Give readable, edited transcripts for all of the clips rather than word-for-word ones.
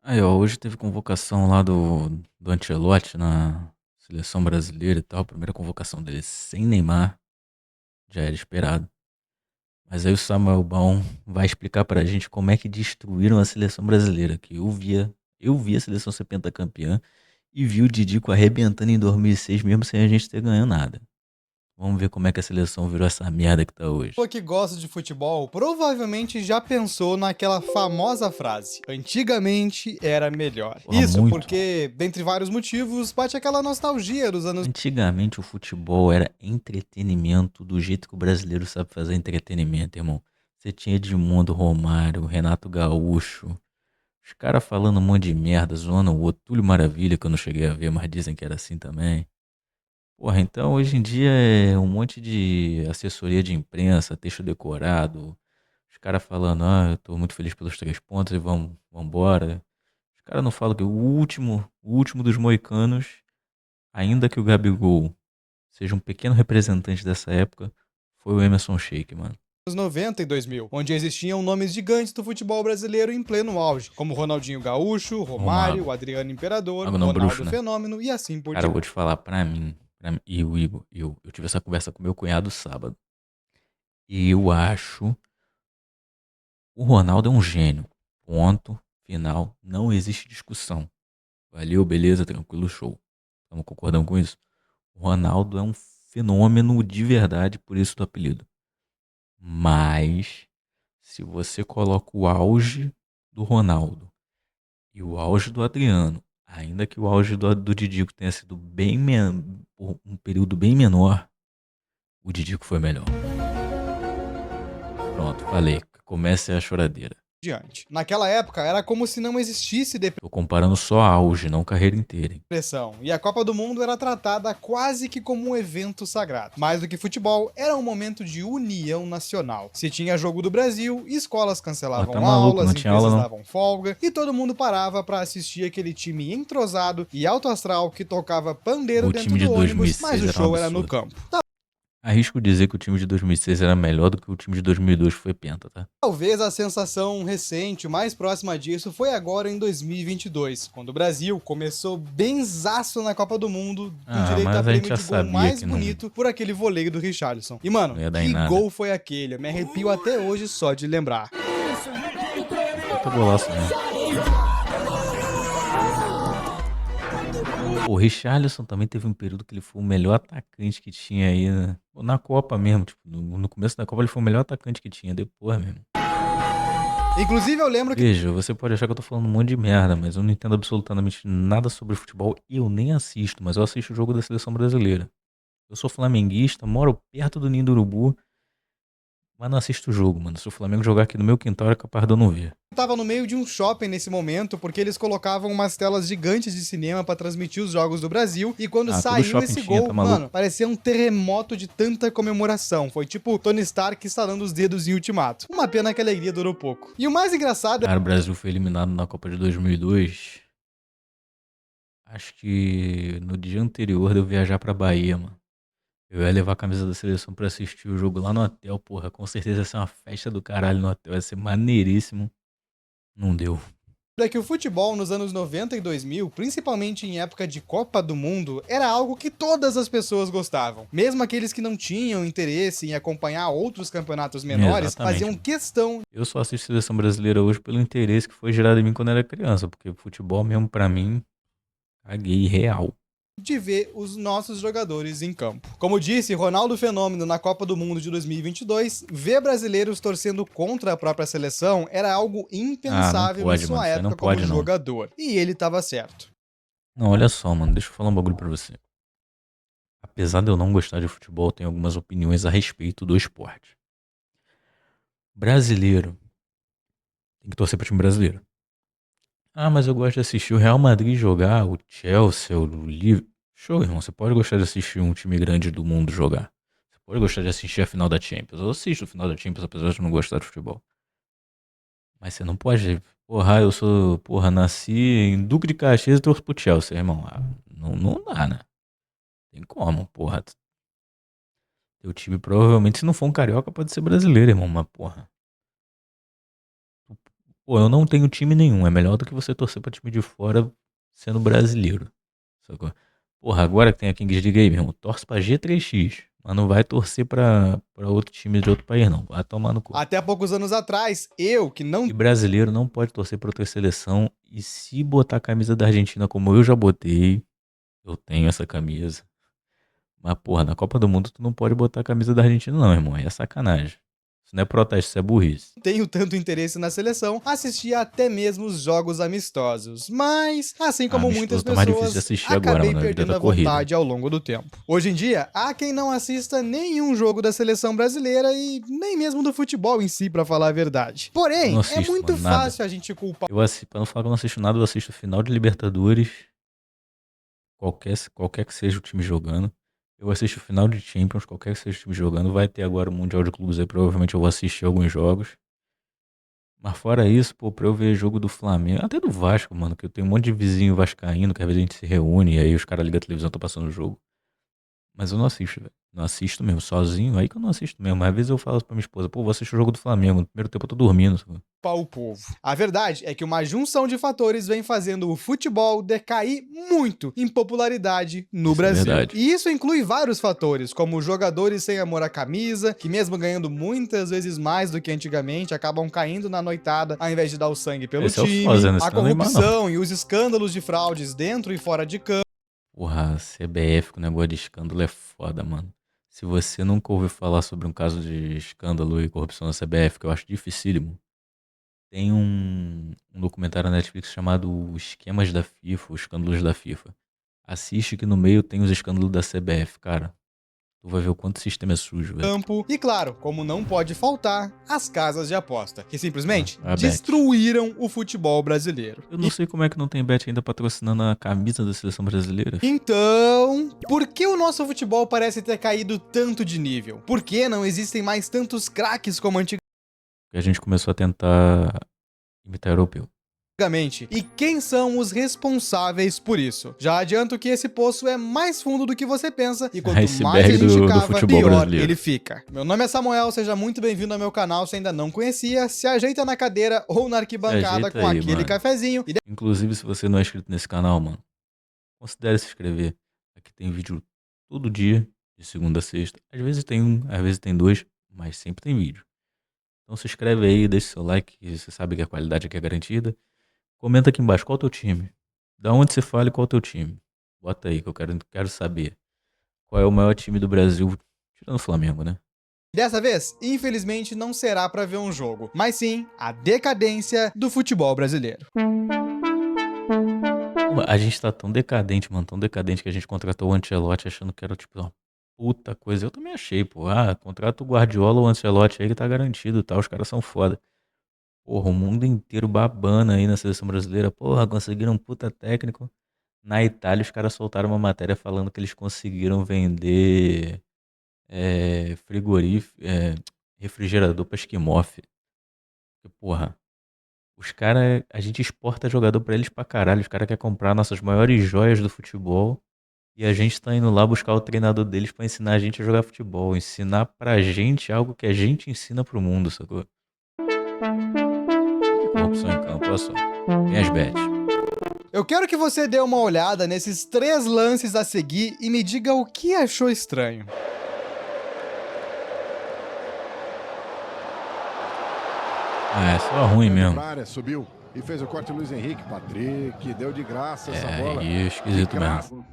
Aí, ó, hoje teve convocação lá do Ancelotti na seleção brasileira e tal. Primeira convocação dele sem Neymar, já era esperado. Mas aí o Samuel Baum vai explicar pra gente como é que destruíram a seleção brasileira. Que eu vi a seleção ser pentacampeã e vi o Didico arrebentando em 2006 mesmo sem a gente ter ganho nada. Vamos ver como é que a seleção virou essa merda que tá hoje. Pessoa que gosta de futebol provavelmente já pensou naquela famosa frase: antigamente era melhor. Porra, Isso muito. porque, dentre vários motivos, bate aquela nostalgia dos anos Antigamente o futebol era entretenimento do jeito que o brasileiro sabe fazer entretenimento, irmão. Você tinha Edmundo, Romário, Renato Gaúcho, os caras falando um monte de merda, zoando o Otúlio Maravilha, que eu não cheguei a ver, mas dizem que era assim também. Porra, então hoje em dia é um monte de assessoria de imprensa, texto decorado, os caras falando, eu tô muito feliz pelos 3 pontos e vambora. Os caras não falam que o último dos moicanos, ainda que o Gabigol seja um pequeno representante dessa época, foi o Emerson Sheik, mano. 90 e 2000, onde existiam nomes gigantes do futebol brasileiro em pleno auge, como Ronaldinho Gaúcho, O Romário, Mago. Adriano Imperador, Mago não, bruxo, Ronaldo né? Fenômeno e assim por Cara, eu vou diante. te falar, pra mim, e o Igor, eu tive essa conversa com meu cunhado sábado. E eu acho o Ronaldo é um gênio. Ponto, final, não existe discussão. Valeu, beleza, tranquilo, show. Estamos concordando com isso? O Ronaldo é um fenômeno de verdade, por isso do apelido. Mas, se você coloca o auge do Ronaldo e o auge do Adriano, ainda que o auge do Didico tenha sido por um período bem menor, o Didico foi melhor. Pronto, falei. Comece a choradeira. Naquela época, era como se não existisse Tô comparando só auge, não carreira inteira, hein? depressão, e a Copa do Mundo era tratada quase que como um evento sagrado. Mais do que futebol, era um momento de união nacional. Se tinha jogo do Brasil, escolas Pô, tá cancelavam maluco, não aulas, tinha aula empresas não. davam folga, e todo mundo parava para assistir aquele time entrosado e alto astral que tocava pandeiro O dentro time de do ônibus, mas 2006 o era um show era no absurdo. campo. Arrisco dizer que o time de 2006 era melhor do que o time de 2002 que foi penta, tá? Talvez a sensação recente, mais próxima disso, foi agora em 2022, quando o Brasil começou benzaço na Copa do Mundo, com Ah, direito a mas a gente prêmio já de gol sabia mais que não, bonito por aquele voleio do Richarlison. E mano, não ia dar em que nada. gol foi aquele? Eu me arrepio até hoje só de lembrar. Um puta golaço mesmo. Pô, o Richarlison também teve um período que ele foi o melhor atacante que tinha aí, né? Pô, na Copa mesmo, tipo, no começo da Copa ele foi o melhor atacante que tinha, depois mesmo. Inclusive eu lembro que Veja, você pode achar que eu tô falando um monte de merda, mas eu não entendo absolutamente nada sobre futebol e eu nem assisto, mas eu assisto o jogo da seleção brasileira. Eu sou flamenguista, moro perto do Ninho do Urubu, mas não assisto o jogo, mano. Se o Flamengo jogar aqui no meu quintal, é capaz de eu não ver. tava no meio de um shopping nesse momento, porque eles colocavam umas telas gigantes de cinema pra transmitir os jogos do Brasil, e quando Ah, todo saiu shopping esse tinha, gol, tá mano, maluco? parecia um terremoto de tanta comemoração. Foi tipo Tony Stark estalando os dedos em Ultimato. Uma pena que a alegria durou pouco. E o mais engraçado Cara, o Brasil foi eliminado na Copa de 2002. Acho que no dia anterior de eu viajar pra Bahia, mano. Eu ia levar a camisa da seleção pra assistir o jogo lá no hotel, porra. Com certeza ia ser uma festa do caralho no hotel. Ia ser maneiríssimo. Não deu. é que o futebol nos anos 90 e 2000, principalmente em época de Copa do Mundo, era algo que todas as pessoas gostavam. Mesmo aqueles que não tinham interesse em acompanhar outros campeonatos menores, Exatamente, faziam mano. questão Eu só assisto seleção brasileira hoje pelo interesse que foi gerado em mim quando eu era criança. Porque futebol mesmo pra mim, caguei real. de ver os nossos jogadores em campo. Como disse Ronaldo Fenômeno na Copa do Mundo de 2022, ver brasileiros torcendo contra a própria seleção era algo Ah, não impensável em pode, mano. sua Isso aí não época como pode, não. jogador. E ele estava certo. Não, olha só, mano. Deixa eu falar um bagulho pra você. Apesar de eu não gostar de futebol, eu tenho algumas opiniões a respeito do esporte. Brasileiro. Tem que torcer pro time brasileiro. Ah, mas eu gosto de assistir o Real Madrid jogar, o Chelsea, o Liverpool. Show, irmão. Você pode gostar de assistir um time grande do mundo jogar. Você pode gostar de assistir a final da Champions. Eu assisto a final da Champions, apesar de não gostar de futebol. Mas você não pode. Porra, eu sou. Porra, nasci em Duque de Caxias e torço pro Chelsea, irmão. Ah, não dá, né? Tem como, porra. Teu time provavelmente, se não for um carioca, pode ser brasileiro, irmão. Mas, porra. Pô, eu não tenho time nenhum. É melhor do que você torcer pra time de fora sendo brasileiro. Sacou? Porra, agora que tem a Kings League aí, meu irmão, torce pra G3X. Mas não vai torcer pra outro time de outro país, não. Vai tomar no cu. Até poucos anos atrás, eu, que não E brasileiro não pode torcer pra outra seleção. E se botar a camisa da Argentina como eu já botei, eu tenho essa camisa. Mas, porra, na Copa do Mundo tu não pode botar a camisa da Argentina, não, irmão. Aí é sacanagem. Isso não é protesto, isso é burrice. tenho tanto interesse na seleção, assistia até mesmo os jogos amistosos. Mas, assim como muitas Amistoso tá mais difícil de pessoas, assistir agora, acabei mano. A vida perdendo tá a corrida. vontade ao longo do tempo. Hoje em dia, há quem não assista nenhum jogo da seleção brasileira e nem mesmo do futebol em si, pra falar a verdade. Eu Porém, não é assisto, muito mano, nada. fácil a gente culpar Eu assisto, pra não falar que eu não assisto nada, eu assisto final de Libertadores, qualquer que seja o time jogando. Eu assisto final de Champions, qualquer que seja o time jogando. Vai ter agora o Mundial de Clubes aí, provavelmente eu vou assistir alguns jogos. Mas fora isso, pô, pra eu ver jogo do Flamengo, até do Vasco, mano, que eu tenho um monte de vizinho vascaíno, que às vezes a gente se reúne e aí os caras ligam a televisão, tô passando o jogo. Mas eu não assisto, velho. Não assisto mesmo, sozinho, aí que eu não assisto mesmo. Às vezes eu falo pra minha esposa, pô, vou assistir o jogo do Flamengo, no primeiro tempo eu tô dormindo. Sabe? o povo. A verdade é que uma junção de fatores vem fazendo o futebol decair muito em popularidade no Isso é Brasil. verdade. E isso inclui vários fatores, como jogadores sem amor à camisa, que mesmo ganhando muitas vezes mais do que antigamente, acabam caindo na noitada ao invés de dar o sangue pelo Esse é o time, Foz, né? a Esse não é Neymar, não. corrupção e os escândalos de fraudes dentro e fora de campo. Porra, a CBF com o negócio de escândalo é foda, mano. Se você nunca ouviu falar sobre um caso de escândalo e corrupção na CBF, que eu acho dificílimo, tem um documentário na Netflix chamado Esquemas da FIFA, os escândalos da FIFA. Assiste que no meio tem os escândalos da CBF, cara. Tu vai ver o quanto o sistema é sujo, velho. E claro, como não pode faltar, as casas de aposta, que simplesmente A Bet. destruíram o futebol brasileiro. Eu não sei como é que não tem Bet ainda patrocinando a camisa da seleção brasileira. Então, por que o nosso futebol parece ter caído tanto de nível? Por que não existem mais tantos craques como Porque a gente começou a tentar imitar europeu. antigamente? E quem são os responsáveis por isso? Já adianto que esse poço é mais fundo do que você pensa, e quanto mais a Iceberg gente do cava, futebol pior brasileiro. ele fica. Meu nome é Samuel, seja muito bem-vindo ao meu canal. Se ainda não conhecia, se ajeita na cadeira ou na arquibancada ajeita com aí, aquele mano. cafezinho e Inclusive, se você não é inscrito nesse canal, mano, considere se inscrever. Aqui tem vídeo todo dia, de segunda a sexta. Às vezes tem um, às vezes tem dois, mas sempre tem vídeo. Então se inscreve aí, deixa seu like, que você sabe que a qualidade aqui é garantida. Comenta aqui embaixo qual é o teu time. Da onde você fala e qual é o teu time. Bota aí que eu quero saber. Qual é o maior time do Brasil, tirando o Flamengo, né? dessa vez, infelizmente, não será pra ver um jogo, mas sim a decadência do futebol brasileiro. Pô, a gente tá tão decadente, mano, tão decadente que a gente contratou o Ancelotti achando que era tipo uma puta coisa. Eu também achei, pô. Ah, contrata o Guardiola ou o Ancelotti aí que tá garantido, tá? Os caras são foda. Porra, o mundo inteiro babana aí na seleção brasileira. Porra, conseguiram um puta técnico. Na Itália, os caras soltaram uma matéria falando que eles conseguiram vender frigorífico, refrigerador pra Esquimoff. Porra, os caras, a gente exporta jogador pra eles pra caralho. Os caras querem comprar nossas maiores joias do futebol. E a gente tá indo lá buscar o treinador deles pra ensinar a gente a jogar futebol. Ensinar pra gente algo que a gente ensina pro mundo, sacou? Que corrupção em campo, olha só. Tem as bets. Eu quero que você dê uma olhada nesses 3 lances a seguir e me diga o que achou estranho. Ah, é só ruim mesmo. Pra área, subiu e fez o corte Luiz Henrique. Patrick, deu de graça essa bola. É esquisito De graça. mesmo.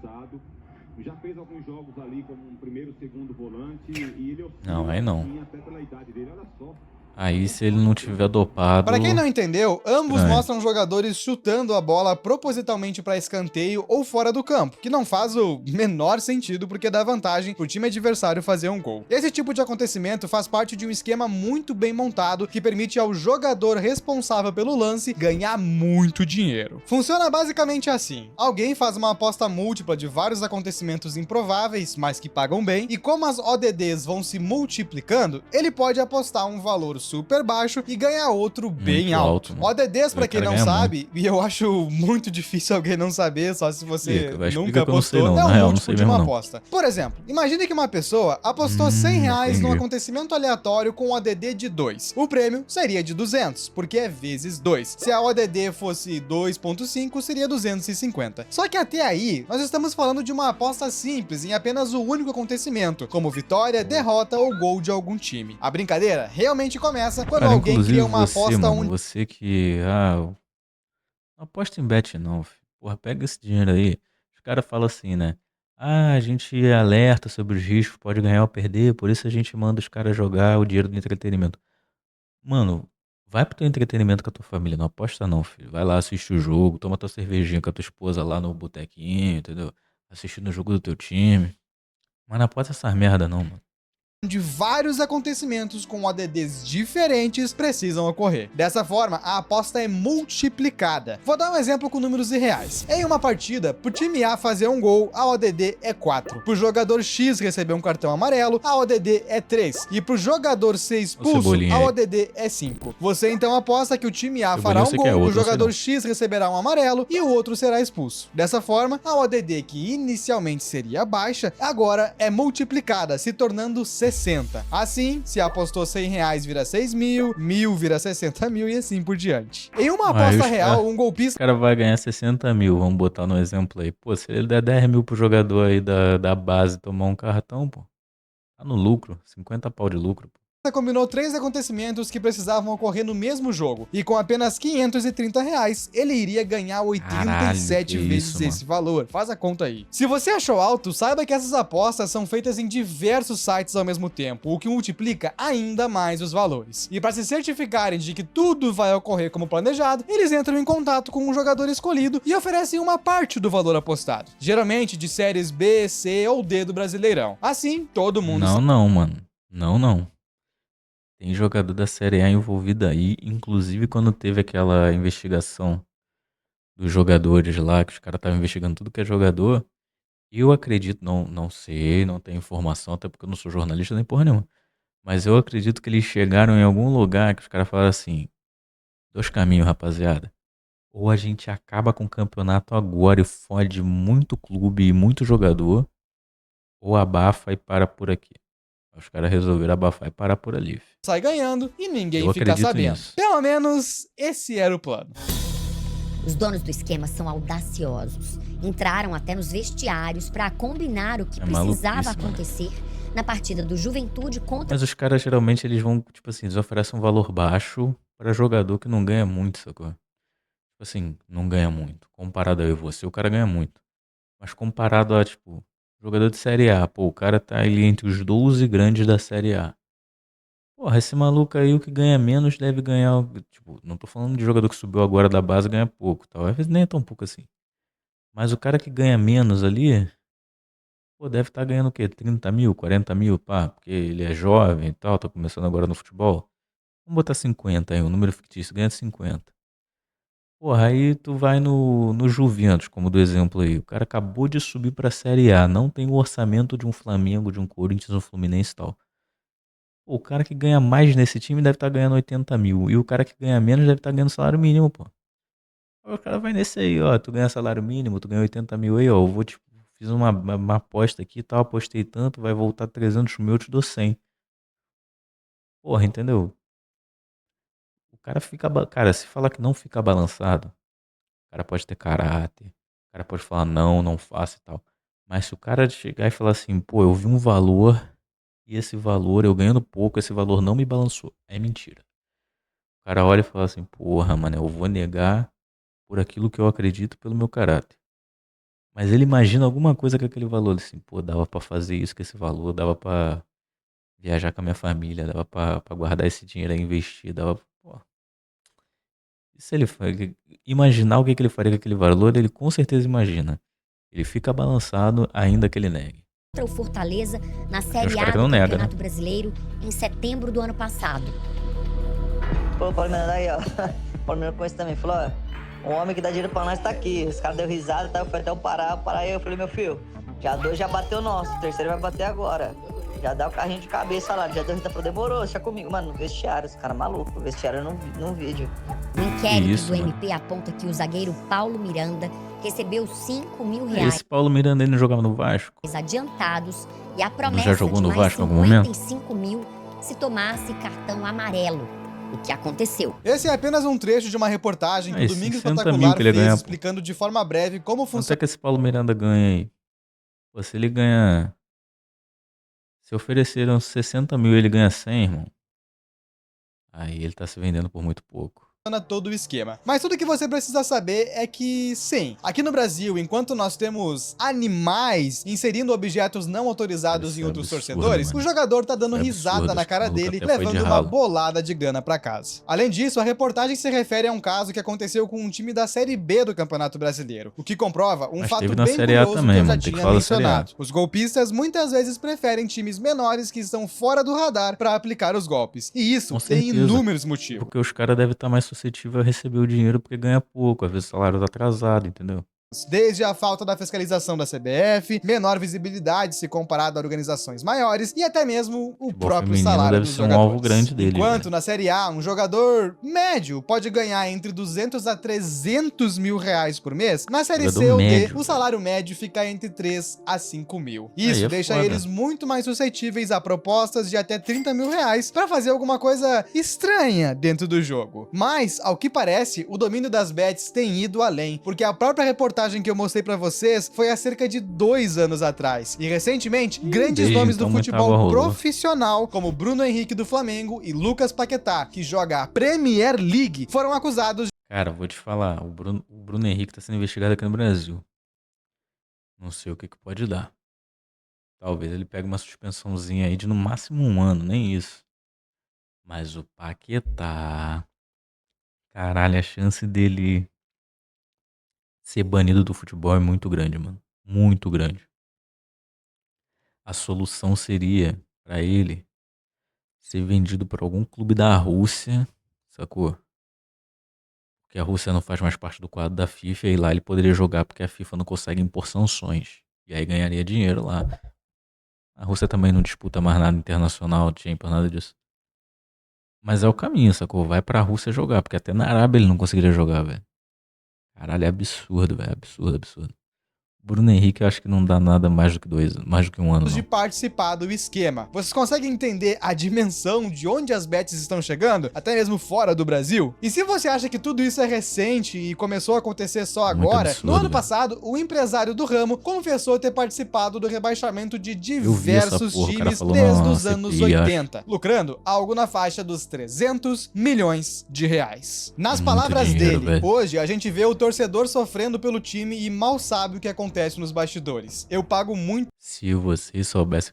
Já fez alguns jogos ali como um primeiro, segundo volante e ele Não, aí não. até pela idade dele, olha só. Aí se ele não tiver dopado... Para quem não entendeu, ambos Estranho. mostram jogadores chutando a bola propositalmente para escanteio ou fora do campo, que não faz o menor sentido porque dá vantagem pro time adversário fazer um gol. Esse tipo de acontecimento faz parte de um esquema muito bem montado que permite ao jogador responsável pelo lance ganhar muito dinheiro. Funciona basicamente assim: alguém faz uma aposta múltipla de vários acontecimentos improváveis, mas que pagam bem, e como as ODDs vão se multiplicando, ele pode apostar um valor super baixo e ganhar outro bem Muito alto. mano. ODDs, pra O quem cara não ganha sabe, e eu acho muito difícil alguém não saber, só se você Explica, vai, explica nunca que eu não sei apostou, não. é Na um real, não múltiplo sei de mesmo uma não. aposta. Por exemplo, imagine que uma pessoa apostou R$ 100 num Entendi. acontecimento aleatório com um ODD de 2. O prêmio seria de 200, porque é vezes 2. Se a ODD fosse 2.5, seria 250. Só que até aí, nós estamos falando de uma aposta simples em apenas o único acontecimento, como vitória, derrota ou gol de algum time. A brincadeira realmente começa quando Cara, alguém inclusive cria uma você, aposta mano, você que... não aposta em bet não, filho. Porra, pega esse dinheiro aí. Os caras falam assim, né? A gente alerta sobre os riscos, pode ganhar ou perder, por isso a gente manda os caras jogar o dinheiro do entretenimento. Mano, vai pro teu entretenimento com a tua família, não aposta não, filho. Vai lá, assiste o jogo, toma tua cervejinha com a tua esposa lá no botequinho, entendeu? Assistindo o jogo do teu time. Mas não aposta essas merda não, mano. onde vários acontecimentos com ODDs diferentes precisam ocorrer. Dessa forma, a aposta é multiplicada. Vou dar um exemplo com números irreais. Em uma partida, pro time A fazer um gol, a ODD é 4. Pro jogador X receber um cartão amarelo, a ODD é 3. E pro jogador ser expulso, Cebolinha a aí. ODD é 5. Você então aposta que o time A Cebolinha fará eu um sei que é gol, o outro, eu sei jogador não. X receberá um amarelo e o outro será expulso. Dessa forma, a ODD que inicialmente seria baixa, agora é multiplicada, se tornando 60. Assim, se apostou R$ 100 vira 6 mil, 1.000 vira 60 mil e assim por diante. Em uma Aí aposta os real, um O golpista cara vai ganhar 60 mil, vamos botar no exemplo aí. Pô, se ele der 10 mil pro jogador aí da base tomar um cartão, pô, tá no lucro, 50 pau de lucro, pô. combinou 3 acontecimentos que precisavam ocorrer no mesmo jogo, e com apenas R$ 530, ele iria ganhar 87 Caralho, que vezes isso, esse valor. Faz a conta aí. Se você achou alto, saiba que essas apostas são feitas em diversos sites ao mesmo tempo, o que multiplica ainda mais os valores. E para se certificarem de que tudo vai ocorrer como planejado, eles entram em contato com um jogador escolhido e oferecem uma parte do valor apostado, geralmente de séries B, C ou D do Brasileirão. Assim, todo mundo Não, mano. Não. Tem jogador da Série A envolvido aí, inclusive quando teve aquela investigação dos jogadores lá, que os caras estavam investigando tudo que é jogador. Eu acredito, não sei, não tenho informação, até porque eu não sou jornalista nem porra nenhuma. Mas eu acredito que eles chegaram em algum lugar que os caras falaram assim: 2 caminhos, rapaziada. Ou a gente acaba com o campeonato agora e fode muito clube e muito jogador, ou abafa e para por aqui. Os caras resolveram abafar e parar por ali, fi. sai ganhando e ninguém Eu fica acredito sabendo. nisso. Pelo menos esse era o plano. Os donos do esquema são audaciosos. Entraram até nos vestiários para combinar o que É precisava maluquice, mano. acontecer na partida do Juventude contra Mas os caras geralmente eles vão, tipo assim, eles oferecem um valor baixo pra jogador que não ganha muito, sacou? Tipo assim, não ganha muito. Comparado a eu e você, o cara ganha muito. Mas comparado a, tipo, jogador de Série A, pô, o cara tá ali entre os 12 grandes da Série A. Porra, esse maluco aí, o que ganha menos deve ganhar. Tipo, não tô falando de jogador que subiu agora da base e ganha pouco, tal. Às vezes nem é tão pouco assim. Mas o cara que ganha menos ali, pô, deve estar ganhando o quê? 30 mil, 40 mil, pá, porque ele é jovem e tal, tá começando agora no futebol. Vamos botar 50 aí, um número fictício, ganha 50. Porra, aí tu vai no Juventus, como do exemplo aí. O cara acabou de subir pra Série A, não tem o orçamento de um Flamengo, de um Corinthians, um Fluminense e tal. Pô, o cara que ganha mais nesse time deve estar ganhando 80 mil. E o cara que ganha menos deve estar ganhando salário mínimo, pô. Aí o cara vai nesse aí, ó. Tu ganha salário mínimo, tu ganha 80 mil aí, ó. Eu vou, tipo, fiz uma aposta aqui e tal, apostei tanto, vai voltar 300 mil, eu te dou 100. Porra, entendeu? O cara fica. Cara, se falar que não fica balançado, o cara pode ter caráter, o cara pode falar não faço e tal. Mas se o cara chegar e falar assim, pô, eu vi um valor e esse valor, eu ganhando pouco, esse valor não me balançou. É mentira. O cara olha e fala assim, porra, mano, eu vou negar por aquilo que eu acredito pelo meu caráter. Mas ele imagina alguma coisa com aquele valor, assim, pô, dava pra fazer isso com esse valor, dava pra viajar com a minha família, dava pra guardar esse dinheiro aí, investir, dava, pô. E se ele imaginar o que ele faria com aquele valor, ele com certeza imagina. Ele fica balançado ainda que ele negue. o Fortaleza na os Série caras A que do não nega, Campeonato Brasileiro em setembro do ano passado. Pô, o Palmeiras aí, ó. O Palmeiras com isso também. Falou, ó, um homem que dá dinheiro pra nós tá aqui. Os caras deu risada, tá? Foi até eu parar. Eu falei, meu filho, já 2 já bateu o nosso, o terceiro vai bater agora. Já dá o carrinho de cabeça lá, já demorou, deixa comigo. Mano, no vestiário, os caras malucos, o vestiário no vídeo. O inquérito Isso, do mano. MP aponta que o zagueiro Paulo Miranda recebeu 5 mil reais Esse Paulo Miranda ele não jogava no Vasco. adiantados e a já promessa jogou de no mais Vasco em algum momento? 55 mil se tomasse cartão amarelo, o que aconteceu. Esse é apenas um trecho de uma reportagem que o Aí, Domingo 60 mil Espetacular que ele fez ganha, pô. explicando de forma breve como Quanto é funciona que esse Paulo Miranda ganha aí? Pô, se ele ganha... Se ofereceram 60 mil e ele ganha 100, irmão, aí ele tá se vendendo por muito pouco. todo o esquema. Mas tudo que você precisa saber é que, sim, aqui no Brasil, enquanto nós temos animais inserindo objetos não autorizados Isso em é outros absurdo, torcedores, mano. o jogador tá dando Isso é risada absurdo, na esse cara maluco dele, até foi de levando uma ralo. bolada de grana pra casa. Além disso, a reportagem se refere a um caso que aconteceu com um time da Série B do Campeonato Brasileiro, o que comprova um Mas fato teve na bem Série A curioso também, que eu já mano. Tem que tinha falar da Série A. mencionado. Os golpistas muitas vezes preferem times menores que estão fora do radar pra aplicar os golpes. E isso Com tem certeza. inúmeros motivos. Porque os caras devem estar mais suscetíveis a receber o dinheiro porque ganha pouco, às vezes o salário tá atrasado, entendeu? Desde a falta da fiscalização da CBF, menor visibilidade se comparado a organizações maiores e até mesmo o Futebol próprio feminino salário deve dos ser um jogadores. alvo grande dele, Enquanto velho. na Série A, um jogador médio pode ganhar entre 200 a 300 mil reais por mês, na Série Jogador C ou D, médio, o salário médio fica entre 3 a 5 mil. Aí Isso é deixa foda. eles muito mais suscetíveis a propostas de até 30 mil reais pra fazer alguma coisa estranha dentro do jogo. Mas, ao que parece, o domínio das bets tem ido além, porque a própria reportagem que eu mostrei pra vocês foi há cerca de 2 anos atrás. E recentemente, grandes desde nomes então do muita futebol água rolou. profissional, como Bruno Henrique do Flamengo e Lucas Paquetá, que joga a Premier League, foram acusados Cara, vou te falar, o Bruno Henrique tá sendo investigado aqui no Brasil. Não sei o que pode dar. Talvez ele pegue uma suspensãozinha aí de no máximo 1 ano, nem isso. Mas o Paquetá... Caralho, a chance dele ser banido do futebol é muito grande, mano. Muito grande. A solução seria pra ele ser vendido pra algum clube da Rússia, sacou? Porque a Rússia não faz mais parte do quadro da FIFA e lá ele poderia jogar porque a FIFA não consegue impor sanções. E aí ganharia dinheiro lá. A Rússia também não disputa mais nada internacional, Champions, nada disso. Mas é o caminho, sacou? Vai pra Rússia jogar, porque até na Arábia ele não conseguiria jogar, velho. Caralho, é absurdo, velho. Absurdo, absurdo. Bruno Henrique eu acho que não dá nada mais do que 1 ano, de não. participar do esquema. Vocês conseguem entender a dimensão de onde as bets estão chegando? Até mesmo fora do Brasil? E se você acha que tudo isso é recente e começou a acontecer só Muito agora, absurdo, no ano velho. passado, o empresário do ramo confessou ter participado do rebaixamento de vi essa diversos porra, o cara times falou desde na os anos CPI, acho. 80, lucrando algo na faixa dos 300 milhões de reais. Nas Muito palavras dinheiro, dele, velho. hoje a gente vê o torcedor sofrendo pelo time e mal sabe o que acontece nos bastidores. Eu pago muito Se vocês soubessem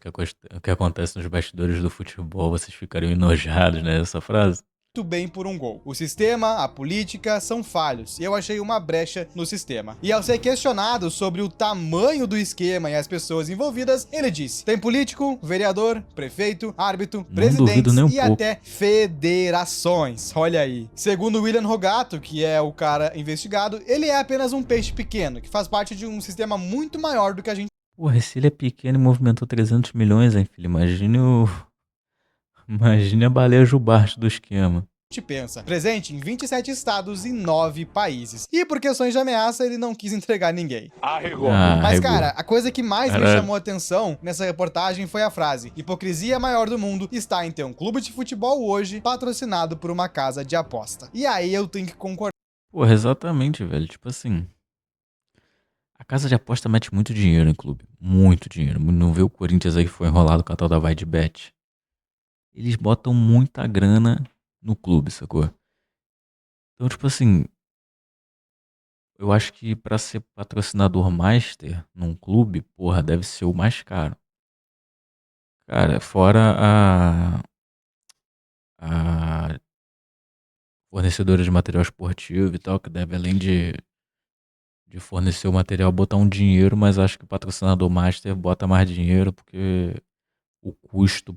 o que acontece nos bastidores do futebol, vocês ficariam enojados, né? Essa frase. bem por um gol. O sistema, a política são falhos e eu achei uma brecha no sistema. E ao ser questionado sobre o tamanho do esquema e as pessoas envolvidas, ele disse: tem político, vereador, prefeito, árbitro, duvido presidentes nem um e pouco. até federações. Olha aí. Segundo William Rogato, que é o cara investigado, ele é apenas um peixe pequeno, que faz parte de um sistema muito maior do que a gente Porra, se ele é pequeno e movimentou 300 milhões, hein, filho? Imagine a baleia jubarte do esquema. pensa. Presente em 27 estados e 9 países. E por questões de ameaça, ele não quis entregar ninguém. Mas, arregou. cara, a coisa que mais me Caralho. chamou a atenção nessa reportagem foi a frase: hipocrisia maior do mundo está em ter um clube de futebol hoje patrocinado por uma casa de aposta. E aí eu tenho que concordar. Porra, exatamente, velho. Tipo assim, a casa de aposta mete muito dinheiro em clube. Muito dinheiro. Não vê o Corinthians aí que foi enrolado com a tal da Vai de Bet? Eles botam muita grana no clube, sacou? Então, tipo assim, eu acho que pra ser patrocinador master num clube, porra, deve ser o mais caro. Cara, fora a fornecedora de material esportivo e tal, que deve, além de fornecer o material, botar um dinheiro, mas acho que o patrocinador master bota mais dinheiro, porque o custo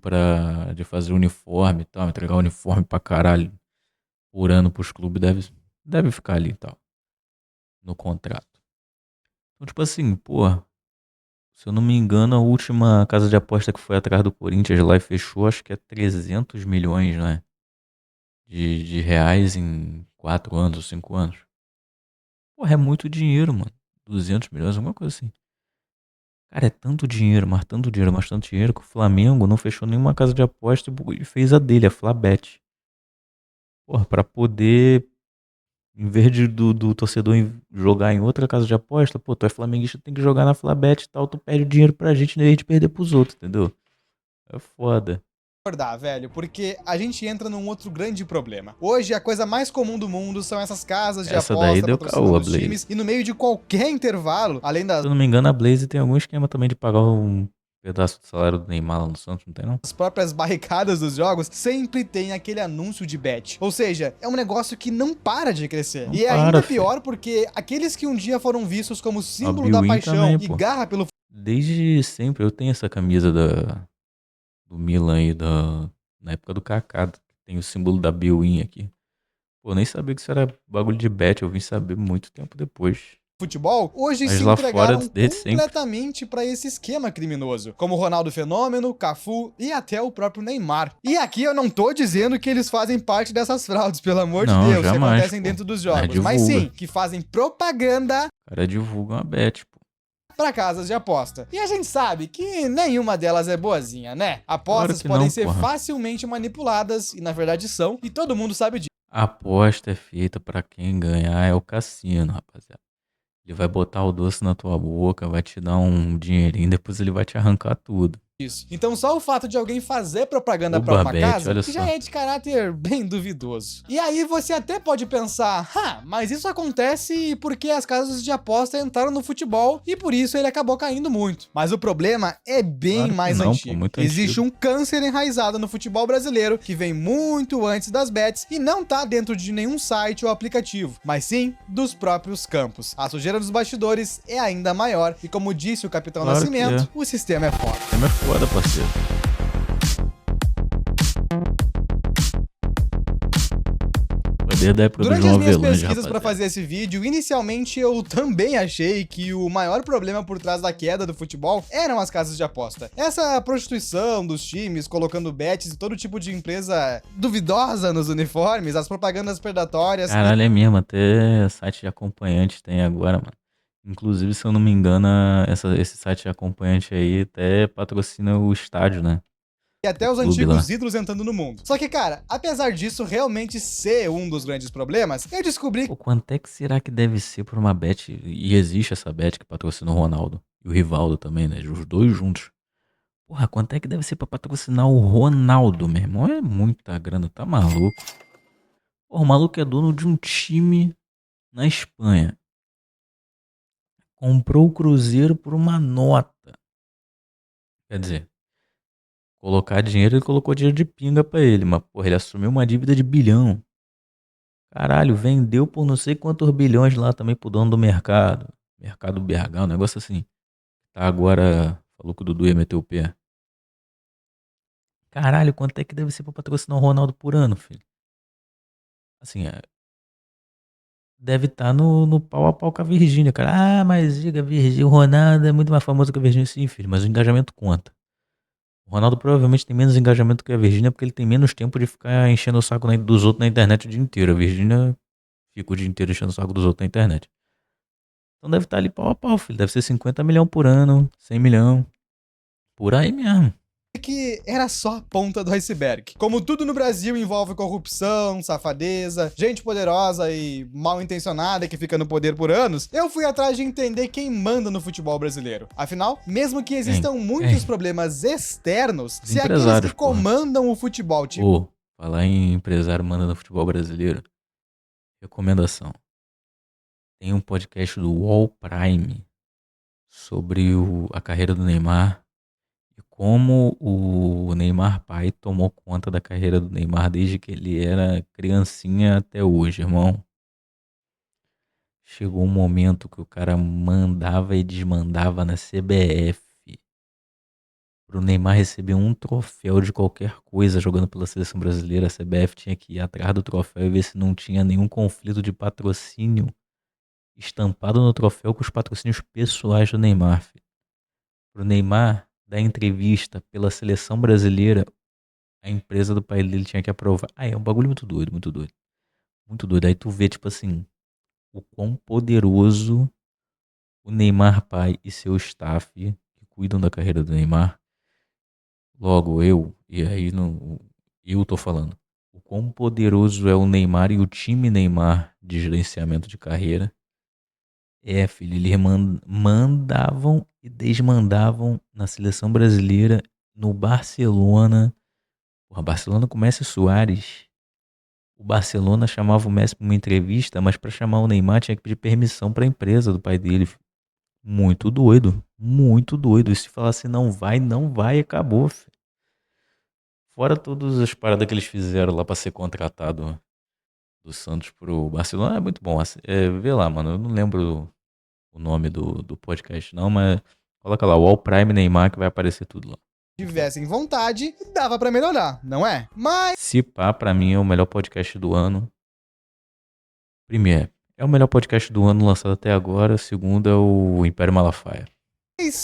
de fazer uniforme e tal, entregar uniforme pra caralho por ano pros clubes deve ficar ali e tal, no contrato. Então, tipo assim, porra, Se eu não me engano, a última casa de aposta que foi atrás do Corinthians lá e fechou, acho que é 300 milhões, né? De reais em 4 anos ou 5 anos. Porra, é muito dinheiro, mano. 200 milhões, alguma coisa assim. Cara, é tanto dinheiro, mas tanto dinheiro, mas tanto dinheiro que o Flamengo não fechou nenhuma casa de aposta e fez a dele, a Flabet. Porra, pra poder, em vez do torcedor jogar em outra casa de aposta, pô, tu é flamenguista, tem que jogar na Flabet e tal, tu perde o dinheiro pra gente, nem a gente perder pros outros, entendeu? É foda. Concordar, velho, porque a gente entra num outro grande problema. Hoje, a coisa mais comum do mundo são essas casas de Essa daí aposta deu caô, patrocinando a os Blaze. times, e no meio de qualquer intervalo, além das Se eu não me engano, a Blaze tem algum esquema também de pagar um pedaço do salário do Neymar lá no Santos, não tem não? próprias barricadas dos jogos, sempre tem aquele anúncio de bet. Ou seja, é um negócio que não para de crescer. Não E é para, ainda filho. pior porque aqueles que um dia foram vistos como símbolo Bill da Win paixão também, e pô. garra pelo Desde sempre eu tenho essa camisa do Milan aí, na época do Kaká, que tem o símbolo da Bill-In aqui. Pô, eu nem sabia que isso era bagulho de bet, eu vim saber muito tempo depois. futebol, hoje Mas se lá fora, entregaram desde sempre. completamente para esse esquema criminoso, como Ronaldo Fenômeno, Cafu e até o próprio Neymar. E aqui eu não tô dizendo que eles fazem parte dessas fraudes, pelo amor de Não, Deus, que jamais, acontecem pô. dentro dos Mas jogos, mas divulga. sim, que fazem propaganda O cara divulga uma bet, pô. para casas de aposta. E a gente sabe que nenhuma delas é boazinha, né? Apostas Claro que podem não, ser porra. facilmente manipuladas, e na verdade são, e todo mundo sabe disso. A aposta é feita pra quem ganhar é o cassino, rapaziada. Ele vai botar o doce na tua boca, vai te dar um dinheirinho, depois ele vai te arrancar tudo. Então só o fato de alguém fazer propaganda para Oba, uma Bet, casa olha já só. é de caráter bem duvidoso. E aí você até pode pensar, mas isso acontece porque as casas de aposta entraram no futebol e por isso ele acabou caindo muito. Mas o problema é bem Claro que mais não, pô, antigo. muito Existe antigo. um câncer enraizado no futebol brasileiro que vem muito antes das bets e não tá dentro de nenhum site ou aplicativo, mas sim dos próprios campos. A sujeira dos bastidores é ainda maior e, como disse o Capitão Claro que Nascimento, o sistema é forte. O tema é foda, parceiro. Foi desde a época do Durante João as minhas Avelange, pesquisas para rapaziada. fazer esse vídeo, inicialmente eu também achei que o maior problema por trás da queda do futebol eram as casas de aposta. Essa prostituição dos times, colocando bets e todo tipo de empresa duvidosa nos uniformes, as propagandas predatórias. Caralho, é mesmo, até site de acompanhante tem agora, mano. Inclusive, se eu não me engano, esse site de acompanhante aí até patrocina o estádio, né? E até os clube antigos lá. ídolos entrando no mundo. Só que, cara, apesar disso realmente ser um dos grandes problemas, eu descobri Pô, quanto é que será que deve ser por uma bet? E existe essa bet que patrocina o Ronaldo e o Rivaldo também, né? Os dois juntos. Porra, quanto é que deve ser pra patrocinar o Ronaldo, meu irmão? É muita grana, tá maluco? Porra, o maluco é dono de um time na Espanha. Comprou o Cruzeiro por uma nota. Quer dizer, colocar dinheiro, ele colocou dinheiro de pinga pra ele. Mas, porra, ele assumiu uma dívida de bilhão. Caralho, vendeu por não sei quantos bilhões lá também pro dono do mercado. Mercado BH, um negócio assim. Tá agora, falou que o Dudu ia meter o pé. Caralho, quanto é que deve ser pra patrocinar o Ronaldo por ano, filho? Assim, deve estar no pau a pau com a Virgínia, cara. Ah, mas diga, Virgínia, o Ronaldo é muito mais famoso que a Virgínia. Sim, filho, mas o engajamento conta. O Ronaldo provavelmente tem menos engajamento que a Virgínia porque ele tem menos tempo de ficar enchendo o saco dos outros na internet o dia inteiro. A Virgínia fica o dia inteiro enchendo o saco dos outros na internet. Então deve estar ali pau a pau, filho. Deve ser 50 milhões por ano, 100 milhões. Por aí mesmo. que era só a ponta do iceberg. Como tudo no Brasil envolve corrupção, safadeza, gente poderosa e mal intencionada que fica no poder por anos, eu fui atrás de entender quem manda no futebol brasileiro. Afinal, mesmo que existam muitos problemas externos, se aqueles empresários, que porra. comandam o futebol, tipo, Ô, falar em empresário mandando no futebol brasileiro. Recomendação. Tem um podcast do UOL Prime sobre a carreira do Neymar e como o Neymar pai tomou conta da carreira do Neymar desde que ele era criancinha até hoje, irmão. Chegou um momento que o cara mandava e desmandava na CBF pro Neymar receber um troféu de qualquer coisa jogando pela seleção brasileira. A CBF tinha que ir atrás do troféu e ver se não tinha nenhum conflito de patrocínio estampado no troféu com os patrocínios pessoais do Neymar, filho. pro Neymar dar entrevista pela seleção brasileira, a empresa do pai dele tinha que aprovar. É um bagulho muito doido, muito doido. Muito doido. Aí tu vê, tipo assim, o quão poderoso o Neymar pai e seu staff que cuidam da carreira do Neymar. Logo, eu tô falando. O quão poderoso é o Neymar e o time Neymar de gerenciamento de carreira. Filho, eles mandavam e desmandavam na seleção brasileira, no Barcelona. Porra, Barcelona com Messi e Suárez. O Barcelona chamava o Messi pra uma entrevista, mas pra chamar o Neymar tinha que pedir permissão pra empresa do pai dele. Muito doido, muito doido. E se falasse não vai, não vai, acabou, filho. Fora todas as paradas que eles fizeram lá pra ser contratado do Santos pro Barcelona, é muito bom. Vê lá, mano, eu não lembro o nome do podcast não, mas coloca lá, o All Prime Neymar, que vai aparecer tudo lá. tivessem vontade, dava pra melhorar, não é? Mas Se pá, pra mim é o melhor podcast do ano. Primeiro, é o melhor podcast do ano lançado até agora. Segundo é o Império Malafaia.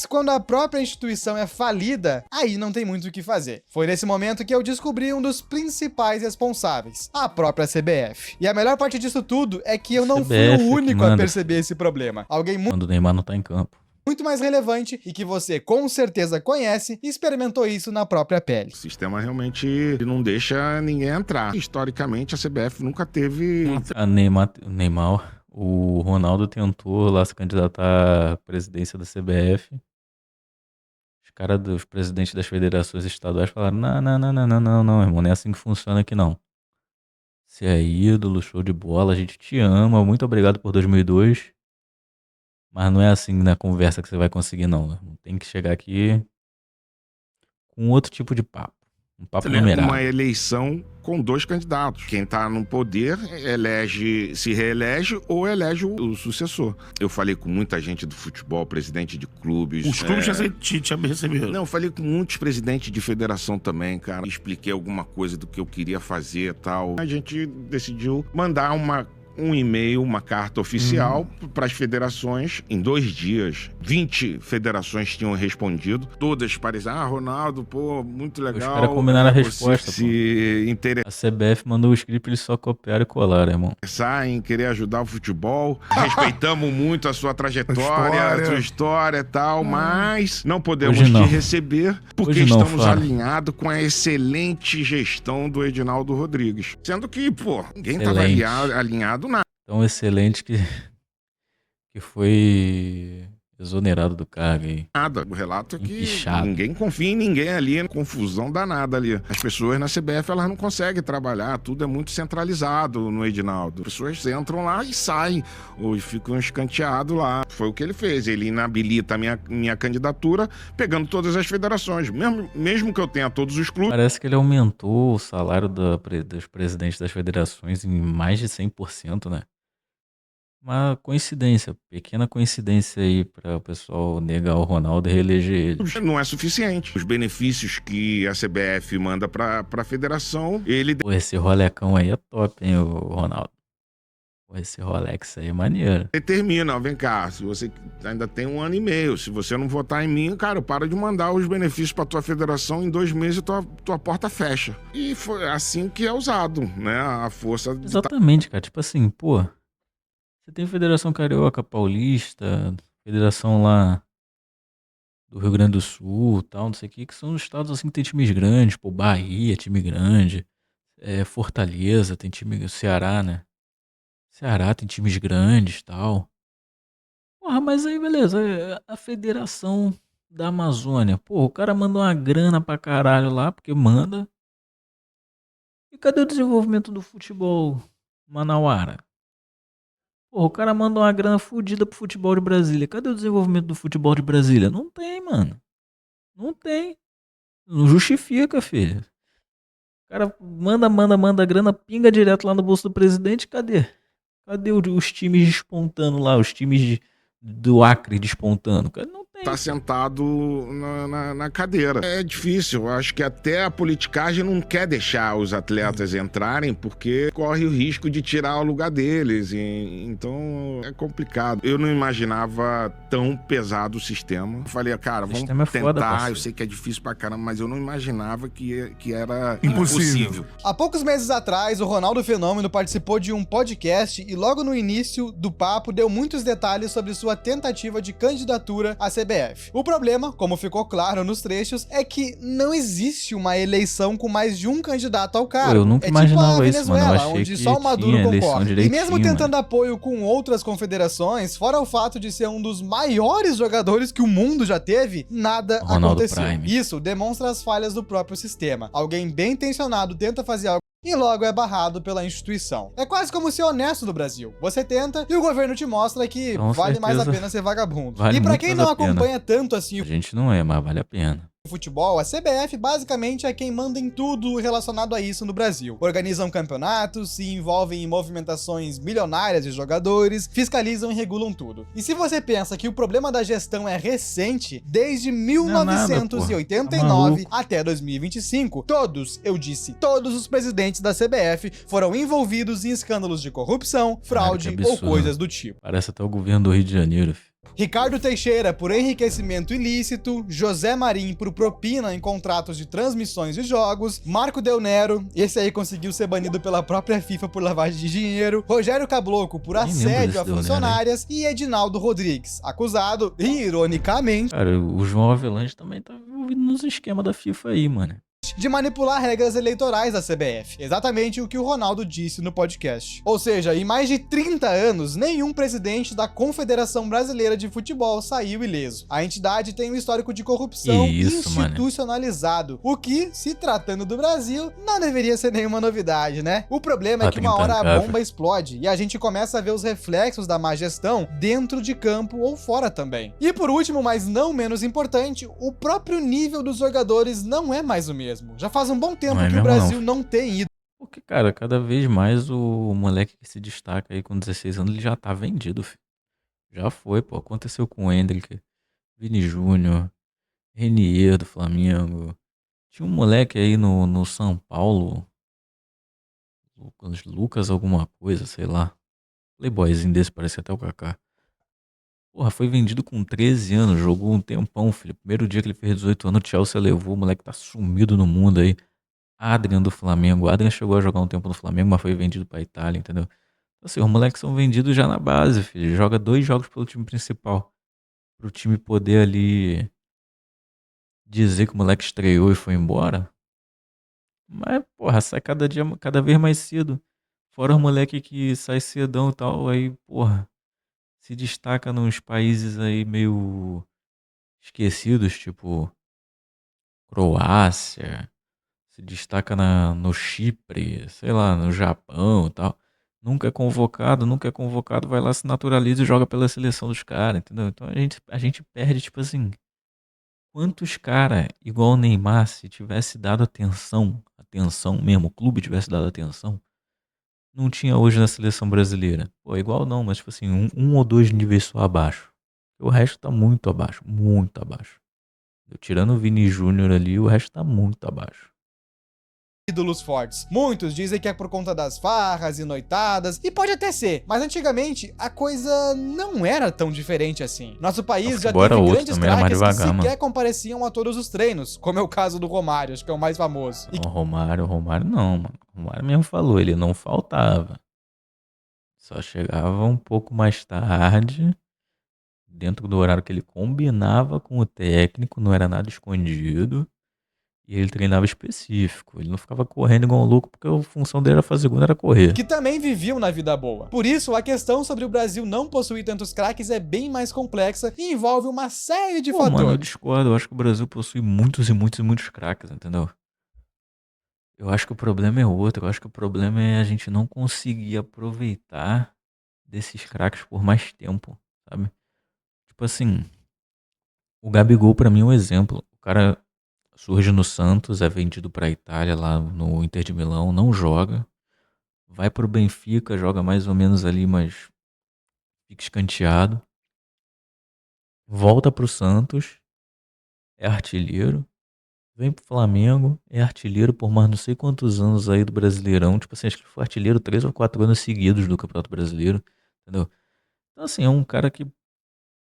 quando a própria instituição é falida, aí não tem muito o que fazer. Foi nesse momento que eu descobri um dos principais responsáveis, a própria CBF. E a melhor parte disso tudo é que eu não fui CBF o que único a manda. perceber esse problema. Alguém Quando o Neymar não tá em campo. muito mais relevante e que você com certeza conhece e experimentou isso na própria pele. O sistema realmente não deixa ninguém entrar. Historicamente, a CBF nunca teve... O Ronaldo tentou lá se candidatar à presidência da CBF. Os caras dos presidentes das federações estaduais falaram: não, irmão, não é assim que funciona aqui não. Você é ídolo, show de bola, a gente te ama, muito obrigado por 2002. Mas não é assim na conversa que você vai conseguir, não. Tem que chegar aqui com outro tipo de papo. Um papo numerado. Uma eleição com dois candidatos. Quem tá no poder se reelege ou elege o sucessor. Eu falei com muita gente do futebol, presidente de clubes. Os clubes já me receberam. Não, eu falei com muitos presidentes de federação também, cara. Expliquei alguma coisa do que eu queria fazer e tal. A gente decidiu mandar um e-mail, uma carta oficial para as federações. Em 2 dias, 20 federações tinham respondido. Todas pareciam, Ronaldo, pô, muito legal. Os caras combinaram a resposta, se interessar A CBF mandou o script, eles só copiaram e colaram, irmão. em querer ajudar o futebol. Respeitamos muito a sua trajetória, a sua história e tal, mas não podemos Hoje não. te receber porque Hoje não, estamos Flávio. alinhados com a excelente gestão do Edinaldo Rodrigues. Sendo que, pô, ninguém estava Excelente. alinhado nada. Tão excelente que foi exonerado do cargo aí. O relato é que Empichado. ninguém confia em ninguém ali, confusão danada ali. As pessoas na CBF, elas não conseguem trabalhar, tudo é muito centralizado no Edinaldo. As pessoas entram lá e saem, ou ficam escanteados lá. Foi o que ele fez, ele inabilita a minha candidatura, pegando todas as federações. Mesmo que eu tenha todos os clubes, Parece que ele aumentou o salário dos presidentes das federações em mais de 100%, né? Uma coincidência, pequena coincidência aí para o pessoal negar o Ronaldo e reeleger ele. não é suficiente. Os benefícios que a CBF manda para a federação, ele Pô, esse rolecão aí é top, hein, o Ronaldo. Pô, esse Rolex aí é maneiro. determina, vem cá, se você ainda tem 1 ano e meio, se você não votar em mim, cara, eu paro de mandar os benefícios pra tua federação, em 2 meses tua porta fecha. E foi assim que é usado, né, a força de Exatamente, cara. Tipo assim, pô, você tem Federação Carioca, Paulista, Federação lá do Rio Grande do Sul, tal, não sei o que são os estados assim que tem times grandes, pô, Bahia, time grande, Fortaleza, tem time, Ceará, né? Ceará tem times grandes, tal. Porra, mas aí beleza, a Federação da Amazônia, pô, o cara manda uma grana pra caralho lá, porque manda. E cadê o desenvolvimento do futebol manauara? Porra, o cara manda uma grana fodida pro futebol de Brasília. Cadê o desenvolvimento do futebol de Brasília? Não tem, mano. Não tem. Não justifica, filho. O cara manda grana, pinga direto lá no bolso do presidente. Cadê? Cadê os times despontando lá? Os times do Acre despontando? Não tem. tá sentado na cadeira. É difícil, eu acho que até a politicagem não quer deixar os atletas entrarem porque corre o risco de tirar o lugar deles, então é complicado. Eu não imaginava tão pesado o sistema. Eu falei, cara, vamos sistema é foda, tentar, parceiro. eu sei que é difícil pra caramba, mas eu não imaginava que era Impossível. impossível. Há poucos meses atrás, o Ronaldo Fenômeno participou de um podcast e logo no início do papo deu muitos detalhes sobre sua tentativa de candidatura à CBF. O problema, como ficou claro nos trechos, é que não existe uma eleição com mais de um candidato ao cargo. Eu nunca é imaginava tipo a isso, mano. Eu Venezuela, achei onde que só o Maduro tinha eleição concorre. E direitinho, mesmo tentando apoio com outras confederações, fora o fato de ser um dos maiores jogadores que o mundo já teve, nada Ronaldo aconteceu. Prime. Isso demonstra as falhas do próprio sistema. Alguém bem intencionado tenta fazer algo e logo é barrado pela instituição. É quase como ser honesto no Brasil. Você tenta e o governo te mostra que Com vale mais a certeza. pena ser vagabundo. Vale E pra muito quem mais não a pena. acompanha tanto assim A gente não é, mas vale a pena. o futebol, a CBF basicamente é quem manda em tudo relacionado a isso no Brasil. Organizam campeonatos, se envolvem em movimentações milionárias de jogadores, fiscalizam e regulam tudo. E se você pensa que o problema da gestão é recente, desde Não é nada, 1989 porra. Tá até 2025, todos os presidentes da CBF foram envolvidos em escândalos de corrupção, fraude que ou absurdo. coisas do tipo. Parece até o governo do Rio de Janeiro, filho. Ricardo Teixeira por enriquecimento ilícito, José Marim por propina em contratos de transmissões de jogos, Marco Del Nero, esse aí conseguiu ser banido pela própria FIFA por lavagem de dinheiro, Rogério Caboclo por Nem lembro assédio desse a Del Nero funcionárias e Edinaldo Rodrigues, acusado, ironicamente, Cara, o João Avelange também tá envolvido nos esquemas da FIFA aí, mano. de manipular regras eleitorais da CBF. Exatamente o que o Ronaldo disse no podcast. Ou seja, em mais de 30 anos, nenhum presidente da Confederação Brasileira de Futebol saiu ileso. A entidade tem um histórico de corrupção Isso, mano. institucionalizado, o que, se tratando do Brasil, não deveria ser nenhuma novidade, né? O problema é que uma Tá hora a intancável. bomba explode e a gente começa a ver os reflexos da má gestão dentro de campo ou fora também. E por último, mas não menos importante, o próprio nível dos jogadores não é mais o mesmo. Já faz um bom tempo Não é que o mesmo, Brasil não tem ido. Porque, cara, cada vez mais o moleque que se destaca aí com 16 anos, ele já tá vendido, filho. Já foi, pô. Aconteceu com o Endrick, Vini Júnior, Renier do Flamengo. Tinha um moleque aí no São Paulo, Lucas alguma coisa, sei lá. Playboyzinho desse, parece até o Kaká. Porra, foi vendido com 13 anos, jogou um tempão, filho. Primeiro dia que ele fez 18 anos, o Chelsea levou, o moleque tá sumido no mundo aí. Adrian do Flamengo. Adrian chegou a jogar um tempo no Flamengo, mas foi vendido pra Itália, entendeu? Então, assim, os moleques são vendidos já na base, filho. Joga 2 jogos pelo time principal. Pro time poder ali dizer que o moleque estreou e foi embora. Mas, porra, sai cada vez mais cedo. Fora o moleque que sai cedão e tal, aí, porra, se destaca nos países aí meio esquecidos, tipo Croácia, se destaca no Chipre, sei lá, no Japão e tal. Nunca é convocado, vai lá, se naturaliza e joga pela seleção dos caras, entendeu? Então a gente perde, tipo assim, quantos caras, igual o Neymar, se tivesse dado atenção mesmo, o clube tivesse dado atenção, não tinha hoje na seleção brasileira. Pô, igual não, mas tipo assim, um ou dois níveis só abaixo. O resto tá muito abaixo, muito abaixo. Tirando o Vini Júnior ali, o resto tá muito abaixo. Ídolos fortes. Muitos dizem que é por conta das farras e noitadas, e pode até ser, mas antigamente a coisa não era tão diferente assim. Nosso país já futebol era teve outro grandes também, era mais craques que devagar, sequer mano. compareciam a todos os treinos, como é o caso do Romário, acho que é o mais famoso. E O Romário não, mano. O Romário mesmo falou, ele não faltava. Só chegava um pouco mais tarde, dentro do horário que ele combinava com o técnico, não era nada escondido. E ele treinava específico. Ele não ficava correndo igual um louco, porque a função dele era fazer gol, era correr. que também viviam na vida boa. Por isso, a questão sobre o Brasil não possuir tantos craques é bem mais complexa e envolve uma série de Pô, mano, eu fatores. discordo. Eu acho que o Brasil possui muitos e muitos e muitos craques, entendeu? Eu acho que o problema é outro. Eu acho que o problema é a gente não conseguir aproveitar desses craques por mais tempo, sabe? Tipo assim, o Gabigol pra mim é um exemplo. O cara surge no Santos, é vendido pra Itália, lá no Inter de Milão, não joga. Vai pro Benfica, joga mais ou menos ali, mas fica escanteado. volta pro Santos, é artilheiro, vem pro Flamengo, é artilheiro por mais não sei quantos anos aí do Brasileirão. Tipo assim, acho que ele foi artilheiro 3 ou 4 anos seguidos do Campeonato Brasileiro, entendeu? Então assim, é um cara que,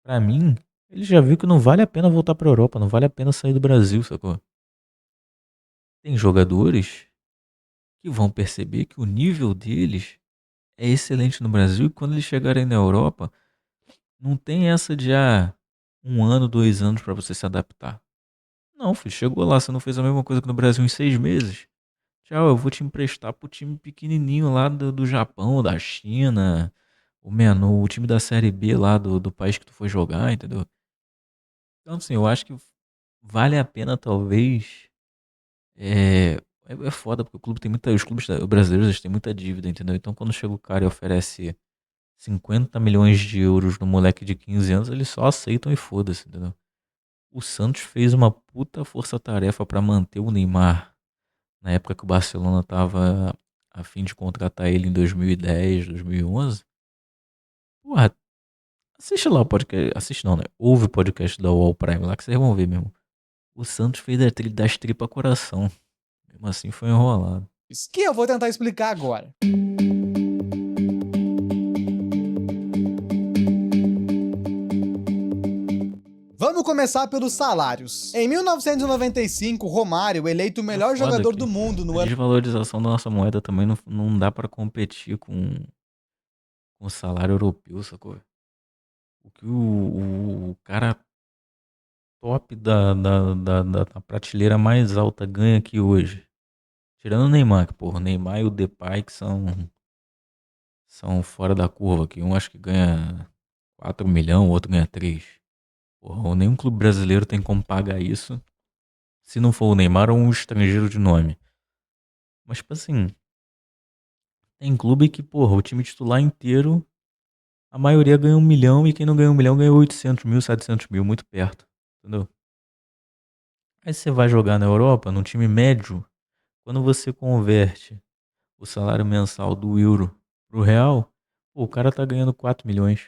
pra mim, ele já viu que não vale a pena voltar pra Europa, não vale a pena sair do Brasil, sacou? Tem jogadores que vão perceber que o nível deles é excelente no Brasil e quando eles chegarem na Europa, não tem essa de 1 ano, 2 anos pra você se adaptar. Não, filho, chegou lá, você não fez a mesma coisa que no Brasil em 6 meses. Tchau, eu vou te emprestar pro time pequenininho lá do Japão, da China, o time da Série B lá do país que tu foi jogar, entendeu? Então, assim, eu acho que vale a pena, talvez. É foda, porque o clube tem muita. Os clubes brasileiros eles têm muita dívida, entendeu? Então, quando chega o cara e oferece 50 milhões de euros no moleque de 15 anos, eles só aceitam e foda-se, entendeu? O Santos fez uma puta força-tarefa pra manter o Neymar na época que o Barcelona tava a fim de contratar ele em 2010, 2011. Porra, assiste lá o podcast. Assiste não, né? Ouve o podcast da UOL Prime lá que vocês vão ver mesmo. O Santos fez das tripas coração. Mesmo assim foi enrolado. Isso que eu vou tentar explicar agora. Vamos começar pelos salários. Em 1995, Romário, eleito o melhor Foda jogador que do mundo no a ano. desvalorização da nossa moeda também não dá pra competir com o salário europeu, sacou? O que o cara top da prateleira mais alta ganha aqui hoje. Tirando o Neymar, que porra, o Neymar e o Depay que são fora da curva, que um acho que ganha 4 milhões, o outro ganha 3. Porra, nenhum clube brasileiro tem como pagar isso, se não for o Neymar ou um estrangeiro de nome. Mas, tipo assim, tem clube que, porra, o time titular inteiro, a maioria ganha 1 milhão e quem não ganha 1 milhão ganha 800 mil, 700 mil, muito perto, entendeu? Aí você vai jogar na Europa, num time médio, quando você converte o salário mensal do euro pro real, pô, o cara tá ganhando 4 milhões.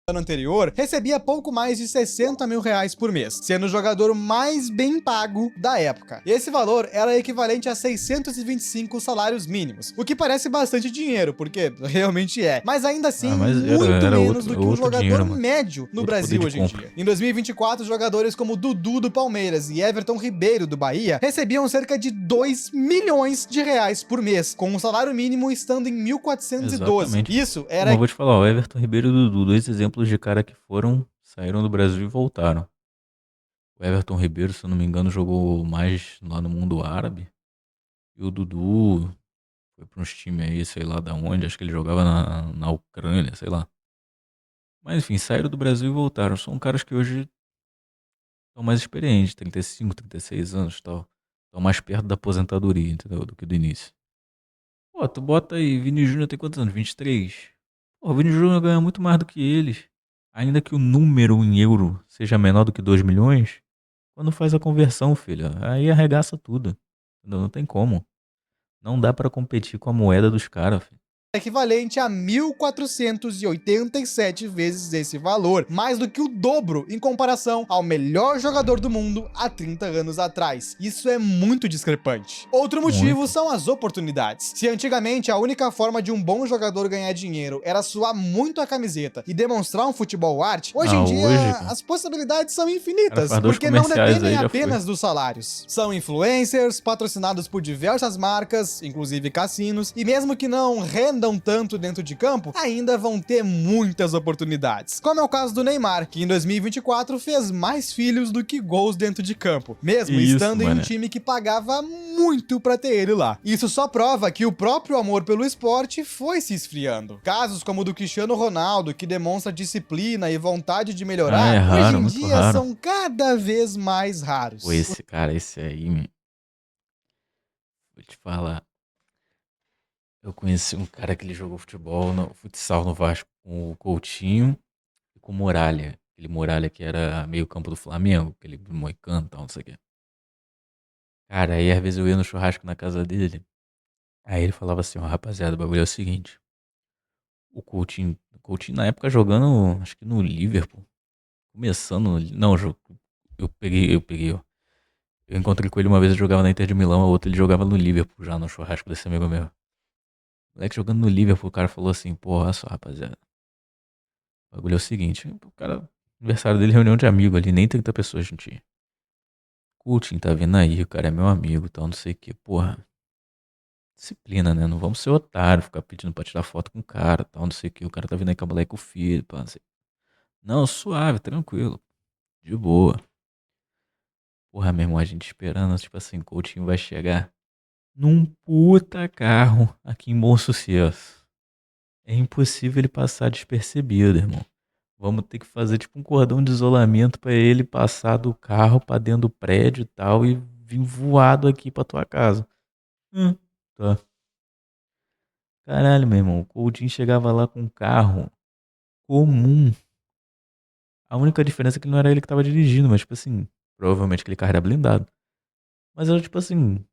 Ano anterior, recebia pouco mais de 60 mil reais por mês, sendo o jogador mais bem pago da época. Esse valor era equivalente a 625 salários mínimos, o que parece bastante dinheiro, porque realmente é, mas ainda assim Mas muito era menos do que um outro jogador dinheiro, mano. médio no Outro Brasil poder hoje de em compra. dia. Em 2024, jogadores como Dudu do Palmeiras e Everton Ribeiro do Bahia recebiam cerca de 2 milhões de reais por mês, com o salário mínimo estando em 1.412. Exatamente. Isso Mas era vou te falar, o Everton Ribeiro e o Dudu, dois exemplos de cara que saíram do Brasil e voltaram. O Everton Ribeiro, se eu não me engano, jogou mais lá no mundo árabe. E o Dudu foi pra uns times aí, sei lá da onde, acho que ele jogava na Ucrânia, sei lá. Mas enfim, saíram do Brasil e voltaram. São caras que hoje estão mais experientes, 35, 36 anos e tal. Estão mais perto da aposentadoria, entendeu? Do que do início. Pô, tu bota aí, Vini Júnior tem quantos anos? 23. Pô, o Vini Júnior ganha muito mais do que eles. Ainda que o número em euro seja menor do que 2 milhões, quando faz a conversão, filho, aí arregaça tudo. Entendeu? Não tem como. Não dá pra competir com a moeda dos caras, filho. equivalente a 1.487 vezes esse valor, mais do que o dobro em comparação ao melhor jogador do mundo há 30 anos atrás. Isso é muito discrepante. Outro motivo Muito. são as oportunidades. Se antigamente a única forma de um bom jogador ganhar dinheiro era suar muito a camiseta e demonstrar um futebol arte, hoje em dia Hoje, pô, as possibilidades são o cara infinitas, faz 2 porque não comerciais dependem aí, já apenas dos salários. São influencers, patrocinados por diversas marcas, inclusive cassinos, e mesmo que não rendam tanto dentro de campo, ainda vão ter muitas oportunidades. Como é o caso do Neymar, que em 2024 fez mais filhos do que gols dentro de campo, mesmo Isso, estando em um mano. time que pagava muito pra ter ele lá. Isso só prova que o próprio amor pelo esporte foi se esfriando. Casos como o do Cristiano Ronaldo, que demonstra disciplina e vontade de melhorar, É raro, hoje em muito dia raro. são cada vez mais raros. Pô, esse aí, vou te falar. Eu conheci um cara que ele jogou futsal no Vasco com o Coutinho e com o Muralha. Aquele Muralha que era meio campo do Flamengo, aquele moicano e tal, não sei o quê. Cara, aí às vezes eu ia no churrasco na casa dele. Aí ele falava assim, ó, rapaziada, o bagulho é o seguinte. O Coutinho na época jogando, acho que no Liverpool. Começando. Não, eu peguei, ó. Eu encontrei com ele uma vez, ele jogava na Inter de Milão, a outra ele jogava no Liverpool já, no churrasco desse amigo meu. O moleque jogando no Liverpool, o cara falou assim, porra, olha só, rapaziada. O bagulho é o seguinte, o cara, aniversário dele, reunião de amigo ali, nem 30 pessoas não tinha. Coutinho tá vindo aí, o cara é meu amigo, tal, não sei o que, porra. Disciplina, né? Não vamos ser otário, ficar pedindo pra tirar foto com o cara, tal, não sei o que. O cara tá vindo aí com a mulher e com o filho, pá, não sei. Não, suave, tranquilo, de boa. Porra, meu irmão, a gente esperando, tipo assim, o Coutinho vai chegar num puta carro aqui em Bom Sucesso. É impossível ele passar despercebido, irmão. Vamos ter que fazer tipo um cordão de isolamento pra ele passar do carro pra dentro do prédio e tal e vir voado aqui pra tua casa. Tá. Caralho, meu irmão, o Coutinho chegava lá com um carro comum. A única diferença é que não era ele que tava dirigindo, mas tipo assim, provavelmente aquele carro era blindado. Mas era tipo assim,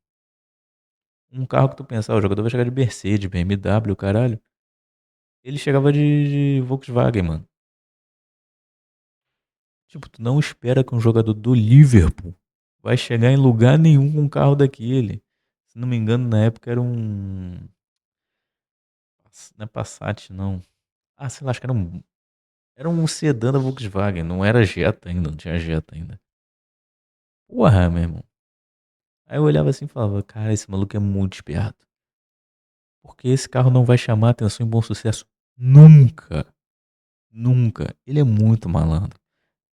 um carro que tu pensava, o jogador vai chegar de Mercedes, BMW, caralho. Ele chegava de Volkswagen, mano. Tipo, tu não espera que um jogador do Liverpool vai chegar em lugar nenhum com um carro daquele. Se não me engano, na época era um. Não é Passat, não. Ah, sei lá, acho que era um. Era um sedã da Volkswagen, não era Jetta ainda, não tinha Jetta ainda. Porra, meu irmão. Aí eu olhava assim e falava, cara, esse maluco é muito esperto. Porque esse carro não vai chamar atenção em Bom Sucesso nunca. Nunca. Ele é muito malandro.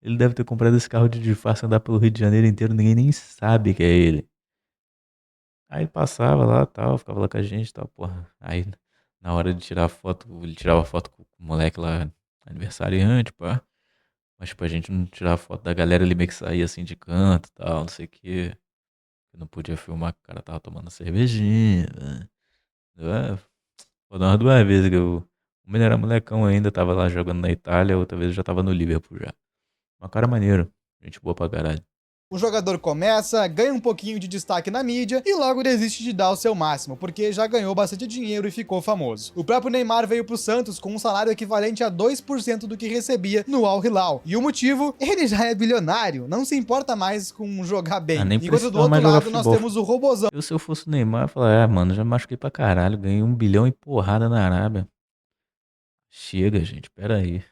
Ele deve ter comprado esse carro de disfarce andar pelo Rio de Janeiro inteiro, ninguém nem sabe que é ele. Aí passava lá, tal, ficava lá com a gente, tal, porra. Aí na hora de tirar foto, ele tirava foto com o moleque lá, aniversariante, pá. Mas tipo, a gente não tirava foto da galera, ele meio que saía assim de canto, tal, não sei o quê. Eu não podia filmar que o cara tava tomando cervejinha, né? Foi umas duas vezes que eu. Uma ele era molecão ainda, tava lá jogando na Itália, outra vez eu já tava no Liverpool já. Uma cara maneiro, gente boa pra caralho. O jogador começa, ganha um pouquinho de destaque na mídia e logo desiste de dar o seu máximo, porque já ganhou bastante dinheiro e ficou famoso. O próprio Neymar veio pro Santos com um salário equivalente a 2% do que recebia no Al Hilal. E o motivo? Ele já é bilionário, não se importa mais com jogar bem. Nem Enquanto do precisava outro mais jogar lado nós futebol. temos o Robozão Se eu fosse o Neymar, eu falaria, mano, já machuquei pra caralho, ganhei 1 bilhão e porrada na Arábia. Chega, gente, pera aí.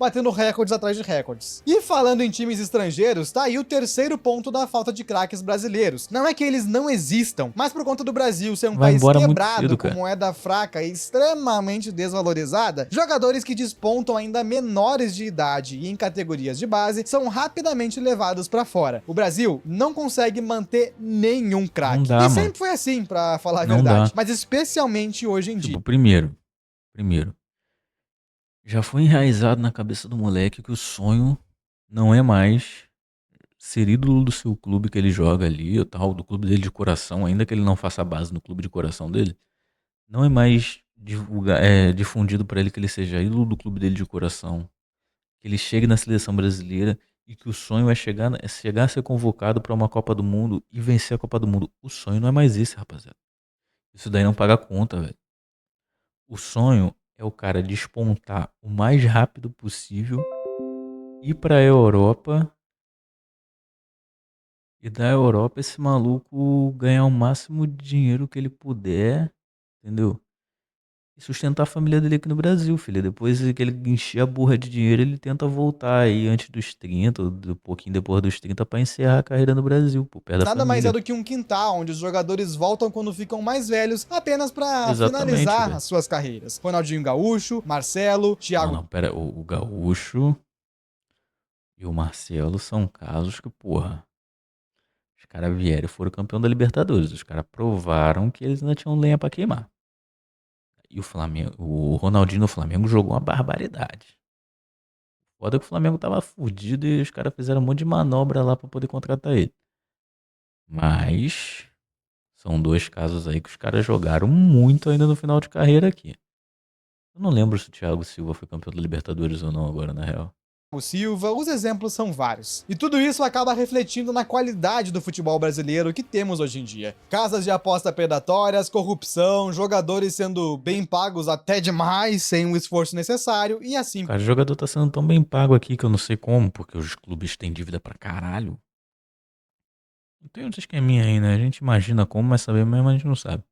batendo recordes atrás de recordes. E falando em times estrangeiros, tá aí o terceiro ponto da falta de craques brasileiros. Não é que eles não existam, mas por conta do Brasil ser um Vai país embora muito quebrado, cedo, com cara. moeda fraca e extremamente desvalorizada, jogadores que despontam ainda menores de idade e em categorias de base são rapidamente levados pra fora. O Brasil não consegue manter nenhum craque. Não dá, E mano. sempre foi assim, pra falar a Não verdade. dá. Mas especialmente hoje em dia. Tipo, primeiro, já foi enraizado na cabeça do moleque que o sonho não é mais ser ídolo do seu clube que ele joga ali, ou tal, do clube dele de coração, ainda que ele não faça base no clube de coração dele, não é mais difundido pra ele que ele seja ídolo do clube dele de coração, que ele chegue na seleção brasileira e que o sonho é chegar a ser convocado pra uma Copa do Mundo e vencer a Copa do Mundo. O sonho não é mais esse, rapaziada. Isso daí não paga conta, velho. O sonho é o cara despontar o mais rápido possível, ir pra Europa e da Europa esse maluco ganhar o máximo de dinheiro que ele puder, entendeu? E sustentar a família dele aqui no Brasil, filho. Depois que ele encher a burra de dinheiro, ele tenta voltar aí antes dos 30, ou um pouquinho depois dos 30, pra encerrar a carreira no Brasil, por perto da Nada mais é família. do que um quintal, onde os jogadores voltam quando ficam mais velhos, apenas pra Exatamente, finalizar velho. as suas carreiras. Ronaldinho Gaúcho, Marcelo, Thiago Não, pera, o Gaúcho e o Marcelo são casos que, porra, os caras vieram e foram campeão da Libertadores. Os caras provaram que eles ainda tinham lenha pra queimar. E o Flamengo, o Ronaldinho no Flamengo jogou uma barbaridade. Foda que o Flamengo tava fudido e os caras fizeram um monte de manobra lá pra poder contratar ele. Mas são dois casos aí que os caras jogaram muito ainda no final de carreira aqui. Eu não lembro se o Thiago Silva foi campeão da Libertadores ou não agora, na real. Silva, os exemplos são vários. E tudo isso acaba refletindo na qualidade do futebol brasileiro que temos hoje em dia. Casas de aposta predatórias, corrupção, jogadores sendo bem pagos até demais, sem o esforço necessário, e assim. Cara, o jogador tá sendo tão bem pago aqui que eu não sei como, porque os clubes têm dívida pra caralho. Não tem outro esqueminha aí, né? A gente imagina como, mas saber mesmo a gente não sabe.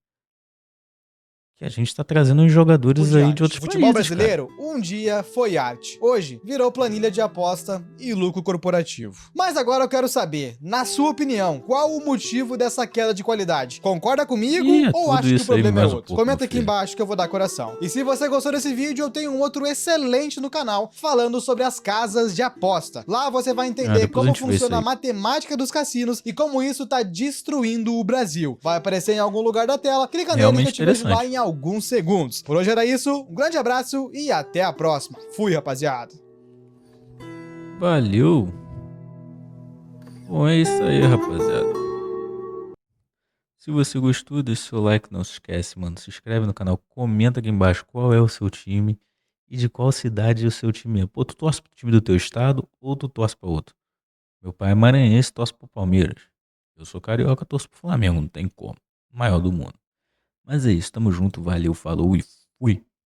Que a gente tá trazendo uns jogadores aí de outros O futebol países, brasileiro, um dia foi arte. Hoje, virou planilha de aposta e lucro corporativo. Mas agora eu quero saber, na sua opinião, qual o motivo dessa queda de qualidade? Concorda comigo Ih, ou tudo acha que o isso aí, problema é mais um outro? pouco, Comenta meu aqui filho. embaixo que eu vou dar coração. E se você gostou desse vídeo, eu tenho um outro excelente no canal, falando sobre as casas de aposta. Lá você vai entender depois a como gente vê isso funciona a aí. matemática dos cassinos e como isso tá destruindo o Brasil. Vai aparecer em algum lugar da tela, clica nele que Realmente eu te vejo lá interessante. em alguns segundos. Por hoje era isso, um grande abraço e até a próxima. Fui, rapaziada. Valeu. Bom, é isso aí, rapaziada. Se você gostou, deixa o seu like, não se esquece, mano. Se inscreve no canal, comenta aqui embaixo qual é o seu time e de qual cidade o seu time é. Pô, tu torce pro time do teu estado ou tu torce pra outro? Meu pai é maranhense, torce pro Palmeiras. Eu sou carioca, torço pro Flamengo, não tem como. Maior do mundo. Mas é isso, tamo junto, valeu, falou e fui.